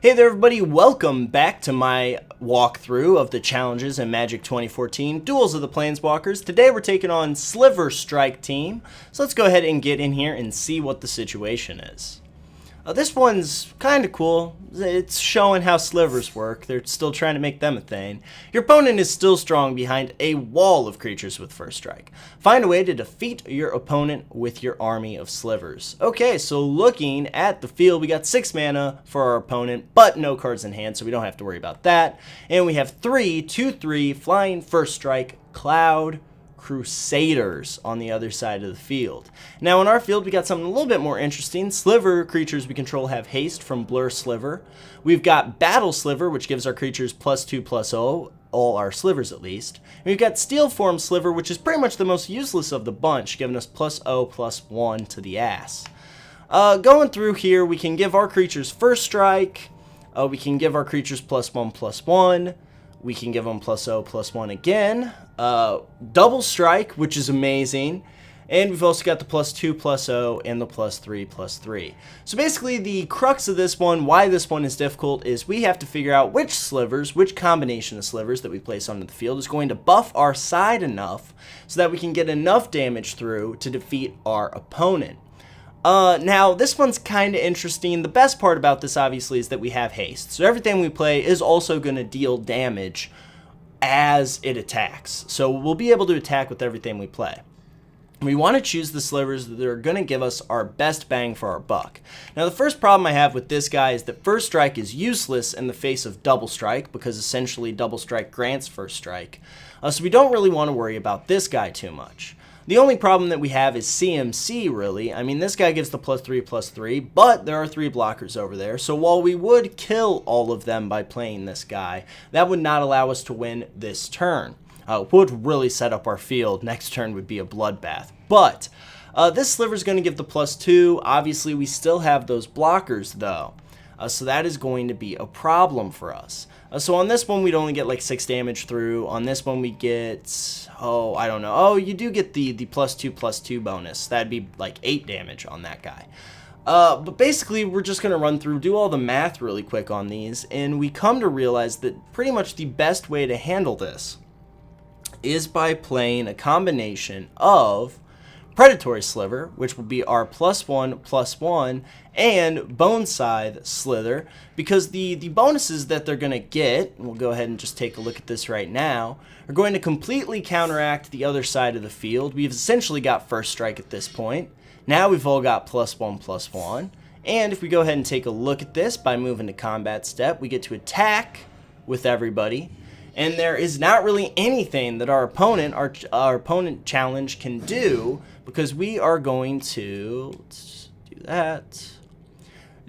Hey there everybody, welcome back to my walkthrough of the challenges in Magic 2014 Duels of the Planeswalkers. Today we're taking on Sliver Strike team, so let's go ahead and get in here and see what the situation is. This one's kind of cool. It's showing how slivers work. They're still trying to make them a thing. Your opponent is still strong behind a wall of creatures with first strike. Find a way to defeat your opponent with your army of slivers. Okay, so looking at the field, we got 6 mana for our opponent, but no cards in hand, so we don't have to worry about that. And we have 2/3 flying first strike Cloud Crusaders on the other side of the field. Now in our field we got something a little bit more interesting. Sliver creatures we control have haste from Blur Sliver. We've got Battle Sliver, which gives our creatures +2/+0, all our slivers at least. And we've got Steel Form Sliver, which is pretty much the most useless of the bunch, giving us +0/+1 to the ass. Going through here, we can give our creatures first strike, we can give our creatures +1/+1, we can give them +0/+1 again, double strike, which is amazing, and we've also got the +2/+0 and the +3/+3. So basically the crux of this one, why this one is difficult, is we have to figure out which slivers, which combination of slivers that we place onto the field is going to buff our side enough so that we can get enough damage through to defeat our opponent. Now, this one's kind of interesting. The best part about this, obviously, is that we have haste. So everything we play is also going to deal damage as it attacks. So we'll be able to attack with everything we play. We want to choose the slivers that are going to give us our best bang for our buck. Now, the first problem I have with this guy is that first strike is useless in the face of double strike, because essentially double strike grants first strike. So we don't really want to worry about this guy too much. The only problem that we have is CMC, really. I mean, this guy gives the +3/+3, but there are 3 blockers over there. So while we would kill all of them by playing this guy, that would not allow us to win this turn. It would really set up our field. Next turn would be a bloodbath. But this sliver is going to give the +2. Obviously, we still have those blockers, though. So that is going to be a problem for us. So on this one, we'd only get like 6 damage through. On this one, we get, I don't know. Oh, you do get the +2/+2 bonus. That'd be like 8 damage on that guy. But basically, we're just going to run through, do all the math really quick on these, and we come to realize that pretty much the best way to handle this is by playing a combination of Predatory Sliver, which will be our +1/+1, and Bone Scythe Slither, because the bonuses that they're going to get, and we'll go ahead and just take a look at this right now, are going to completely counteract the other side of the field. We've essentially got first strike at this point. Now we've all got +1/+1, and if we go ahead and take a look at this by moving to combat step, we get to attack with everybody. And there is not really anything that our opponent challenge can do, because we are going to, let's do that,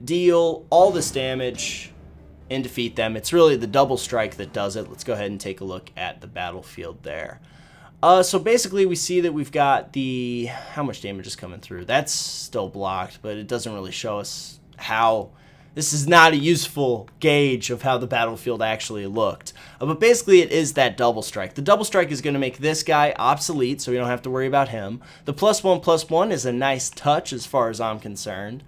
deal all this damage and defeat them. It's really the double strike that does it. Let's go ahead and take a look at the battlefield there. So basically we see that we've got the, how much damage is coming through. That's still blocked, but it doesn't really show us how. This is not a useful gauge of how the battlefield actually looked. But basically it is that double strike. The double strike is going to make this guy obsolete, so we don't have to worry about him. The +1/+1 is a nice touch as far as I'm concerned.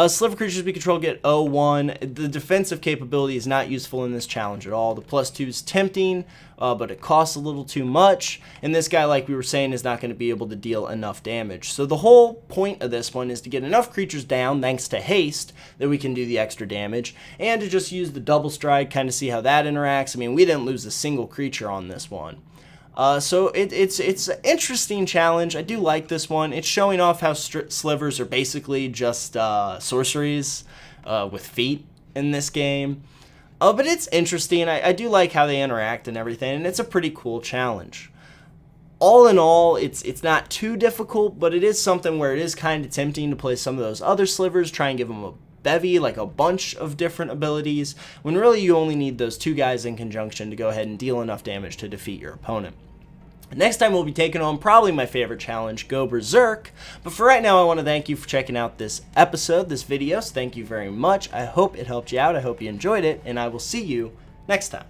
Sliver creatures we control get 0/1. The defensive capability is not useful in this challenge at all. The +2 is tempting, but it costs a little too much. And this guy, like we were saying, is not going to be able to deal enough damage. So the whole point of this one is to get enough creatures down, thanks to haste, that we can do the extra damage. And to just use the double strike, kind of see how that interacts. I mean, we didn't lose a single creature on this one. So it's an interesting challenge. I do like this one. It's showing off how slivers are basically just sorceries with feet in this game. But it's interesting. I do like how they interact and everything, and it's a pretty cool challenge. All in all, it's not too difficult, but it is something where it is kind of tempting to play some of those other slivers, try and give them a bevy, like a bunch of different abilities, when really you only need those 2 guys in conjunction to go ahead and deal enough damage to defeat your opponent. Next time we'll be taking on probably my favorite challenge, Go Berserk. But for right now, I want to thank you for checking out this episode, this video. So thank you very much. I hope it helped you out. I hope you enjoyed it, and I will see you next time.